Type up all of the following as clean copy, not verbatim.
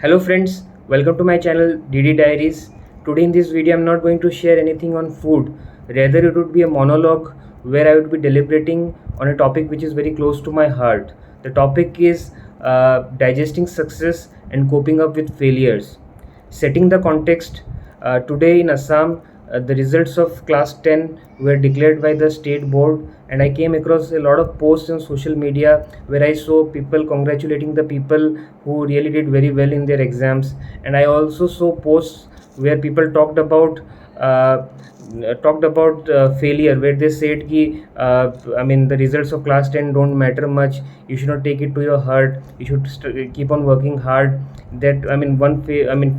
Hello friends, welcome to my channel DD Diaries. Today in this video I'm not going to share anything on food. Rather it would be a monologue where I would be deliberating on a topic which is very close to my heart. The topic is digesting success and coping up with failures. Setting the context, today in Assam, the results of class 10 were declared by the state board, and I came across a lot of posts on social media where I saw people congratulating the people who really did very well in their exams, and I also saw posts where people uh, talked about failure, where they said ki the results of class 10 don't matter much, you should not take it to your heart, you should keep on working hard. That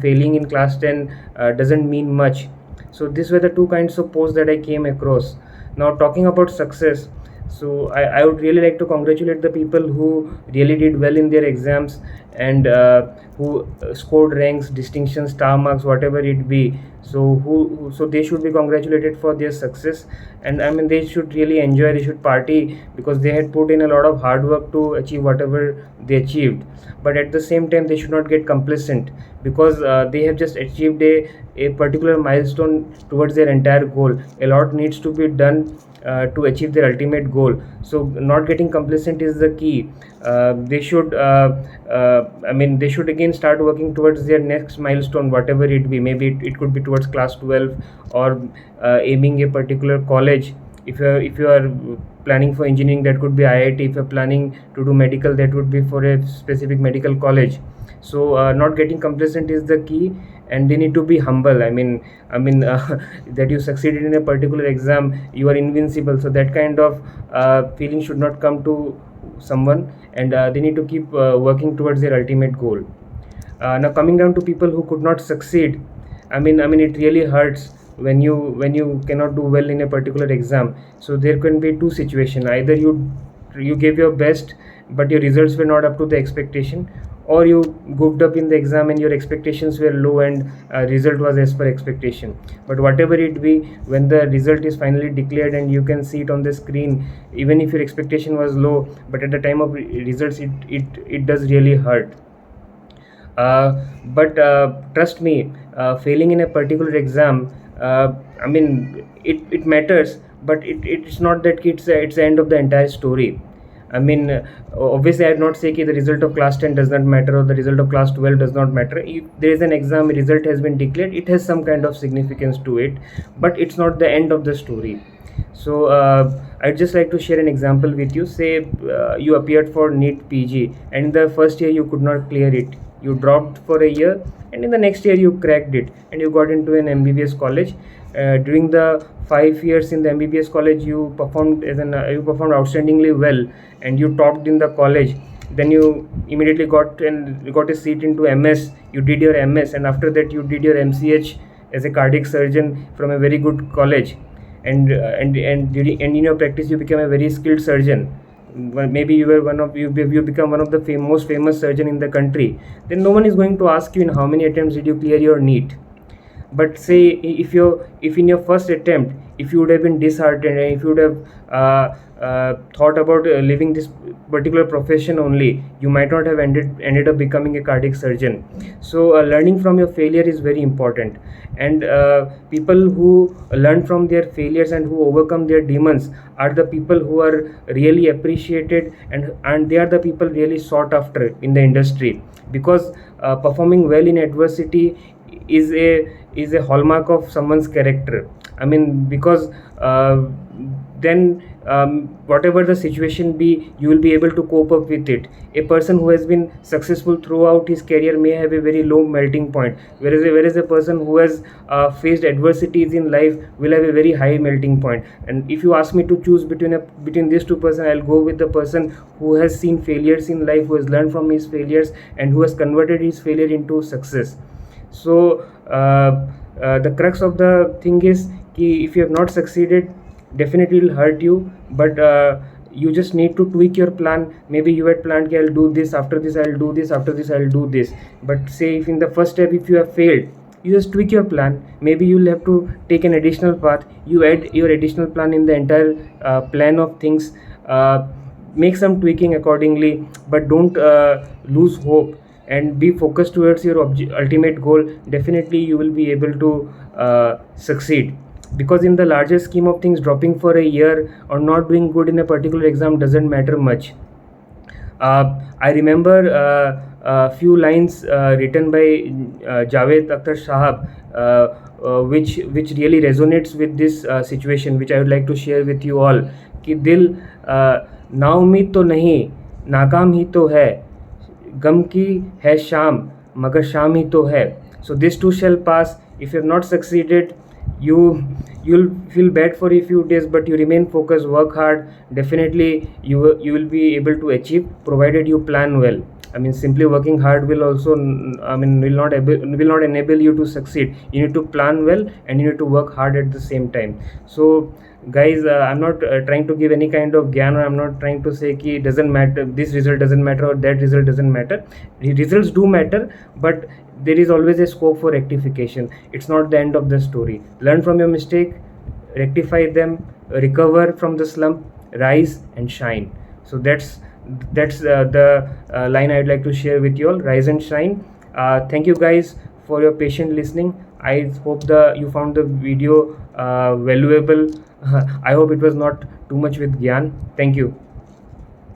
failing in class 10 doesn't mean much. So these were the two kinds of posts that I came across. Now talking about success, so I would really like to congratulate the people who really did well in their exams, and who scored ranks, distinctions, star marks, whatever it be. So they should be congratulated for their success, and they should really enjoy, they should party, because they had put in a lot of hard work to achieve whatever they achieved. But at the same time they should not get complacent, because they have just achieved a particular milestone towards their entire goal. A lot needs to be done to achieve their ultimate goal. So not getting complacent is the key. They should again start working towards their next milestone, whatever it be. Maybe it could be towards class 12, or aiming a particular college. If you are planning for engineering, that could be IIT. If you're planning to do medical, that would be for a specific medical college. So not getting complacent is the key, and they need to be humble. That you succeeded in a particular exam, you are invincible, so that kind of feeling should not come to someone, and they need to keep working towards their ultimate goal. Now coming down to people who could not succeed, it really hurts when you cannot do well in a particular exam. So there can be two situations: either you gave your best but your results were not up to the expectation, or you goofed up in the exam and your expectations were low, and result was as per expectation. But whatever it be, when the result is finally declared and you can see it on the screen, even if your expectation was low, but at the time of results, it does really hurt. But trust me, failing in a particular exam, it matters, but it's not that it's the end of the entire story. Obviously I would not say that the result of class 10 does not matter, or the result of class 12 does not matter. If there is an exam result has been declared, it has some kind of significance to it, but it's not the end of the story. So I'd just like to share an example with you. Say you appeared for NEET PG, and in the first year you could not clear it. You dropped for a year, and in the next year you cracked it, and you got into an MBBS college. During the 5 years in the MBBS college, you performed outstandingly well, and you topped in the college. Then you immediately got a seat into MS. You did your MS, and after that you did your MCH as a cardiac surgeon from a very good college, and in your practice you became a very skilled surgeon. Well, maybe you become one of the most famous surgeon in the country. Then no one is going to ask you in how many attempts did you clear your NEET. But say if in your first attempt, if you would have been disheartened, and if you would have thought about leaving this particular profession only, you might not have ended up becoming a cardiac surgeon. So learning from your failure is very important, and people who learn from their failures and who overcome their demons are the people who are really appreciated, and they are the people really sought after in the industry, because performing well in adversity is a hallmark of someone's character. Because then whatever the situation be, you will be able to cope up with it. A person who has been successful throughout his career may have a very low melting point, whereas a person who has faced adversities in life will have a very high melting point. And if you ask me to choose between these two persons, I'll go with the person who has seen failures in life, who has learned from his failures, and who has converted his failure into success. So the crux of the thing is ki if you have not succeeded, definitely it will hurt you, but you just need to tweak your plan. Maybe you had planned, I'll do this, after this I'll do this, after this I'll do this. But say if in the first step if you have failed, you just tweak your plan. Maybe you'll have to take an additional path, you add your additional plan in the entire plan of things. Make some tweaking accordingly, but don't lose hope. and be focused towards your ultimate goal, definitely you will be able to succeed. Because in the larger scheme of things, dropping for a year or not doing good in a particular exam doesn't matter much. I remember a few lines written by Javed Akhtar Shahab, which really resonates with this situation, which I would like to share with you all. कि दिल नाउमीद तो नहीं, नाकाम ही तो है, गम की है शाम मगर शाम ही तो है. So this too shall pass. If you have not succeeded, you'll feel bad for a few days, but you remain focused, work hard. Definitely you will be able to achieve, provided you plan well. I mean, simply working hard will also, will not enable you to succeed. You need to plan well and you need to work hard at the same time. So guys, I'm not trying to give any kind of gyan, or I'm not trying to say ki doesn't matter, this result doesn't matter or that result doesn't matter. The results do matter, but there is always a scope for rectification. It's not the end of the story. Learn from your mistake, rectify them, recover from the slump, rise and shine. So that's the line I'd like to share with you all. Rise and shine. Thank you guys for your patient listening. I hope you found the video valuable. I hope it was not too much with gyan. Thank you.